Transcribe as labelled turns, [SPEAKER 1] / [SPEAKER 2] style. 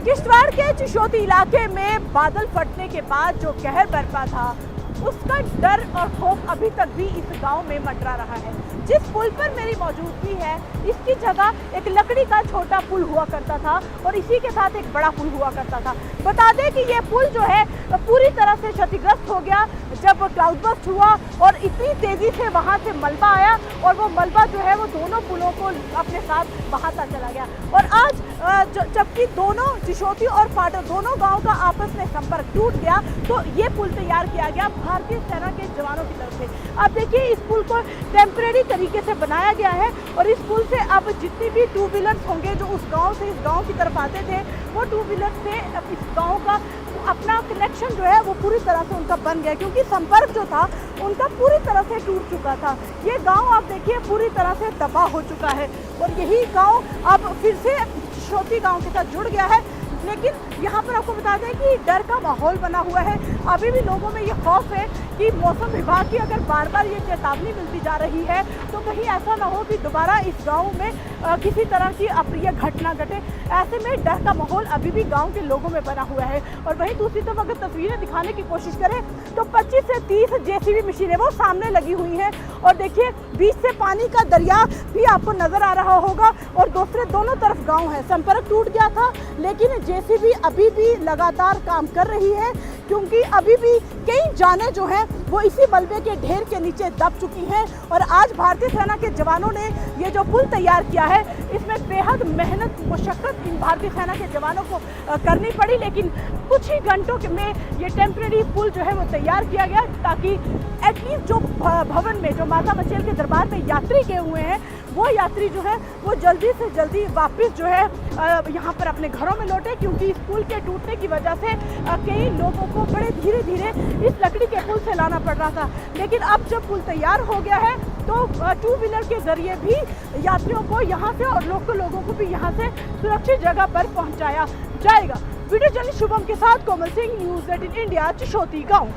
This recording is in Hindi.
[SPEAKER 1] किश्तवाड़ के चिशोती इलाके में बादल फटने के बाद जो कहर बरपा था, उसका डर और खौफ अभी तक भी इस गांव में मंडरा रहा है। जिस पुल पर मेरी मौजूदगी है, इसकी जगह एक लकड़ी का छोटा पुल हुआ करता था और इसी के साथ एक बड़ा पुल हुआ करता था। बता दें कि ये पुल जो है पूरी तरह से क्षतिग्रस्त हो गया जब क्लाउड बर्स्ट हुआ और इतनी तेजी से वहां से मलबा आया और वो मलबा जो है वो दोनों पुलों को अपने साथ बहाता चला गया। और आज जबकि दोनों चिशोती और फाटक दोनों गांव का आपस में संपर्क टूट गया, तो ये पुल तैयार किया गया भारतीय सेना के जवानों की तरफ से। अब देखिए, इस पुल को टेम्परेरी तरीके से बनाया गया है और इस पुल से अब जितनी भी टू व्हीलर्स होंगे जो उस गांव से इस गांव की तरफ आते थे, वो टू व्हीलर से इस गांव का अपना कनेक्शन जो है वो पूरी तरह से उनका बन गया, क्योंकि संपर्क जो था उनका पूरी तरह से टूट चुका था। ये गांव आप देखिए पूरी तरह से तबाह हो चुका है और यही गांव अब फिर से चिशोती गांव के साथ जुड़ गया है। लेकिन यहाँ पर आपको बता दें कि डर का माहौल बना हुआ है। अभी भी लोगों में ये खौफ है कि मौसम विभाग की अगर बार बार ये चेतावनी मिलती जा रही है तो कहीं ऐसा ना हो कि दोबारा इस गांव में किसी तरह की अप्रिय घटना घटे। ऐसे में डर का माहौल अभी भी गांव के लोगों में बना हुआ है। और वहीं दूसरी तरफ अगर तस्वीरें दिखाने की कोशिश करें तो 25 से 30 जेसीबी मशीनें वो सामने लगी हुई हैं और देखिए बीच से पानी का दरिया भी आपको नजर आ रहा होगा और दूसरे दोनों तरफ गाँव है। संपर्क टूट गया था लेकिन जेसीबी अभी भी लगातार काम कर रही है, क्योंकि अभी भी कई जानें जो हैं वो इसी मलबे के ढेर के नीचे दब चुकी हैं। और आज भारतीय सेना के जवानों ने ये जो पुल तैयार किया है, इसमें बेहद मेहनत मुशक्कत इन भारतीय सेना के जवानों को करनी पड़ी, लेकिन कुछ ही घंटों में ये टेम्परेरी पुल जो है वो तैयार किया गया ताकि एटलीस्ट जो भवन में जो माता बचेल के दरबार में यात्री गए हुए हैं वो यात्री जो है वो जल्दी से जल्दी वापस जो है यहाँ पर अपने घरों में लौटे, क्योंकि इस पुल के टूटने की वजह से कई लोगों को बड़े धीरे धीरे इस लकड़ी के पुल से लाना पड़ रहा था। लेकिन अब जब पुल तैयार हो गया है तो टू व्हीलर के जरिए भी यात्रियों को यहाँ से और लोकल लोगों को भी यहाँ से सुरक्षित जगह पर पहुँचाया जाएगा। वीडियो जर्नलिस्ट शुभम के साथ कोमल सिंह, न्यूज़ 18 इंडिया, चिशोती गाँव।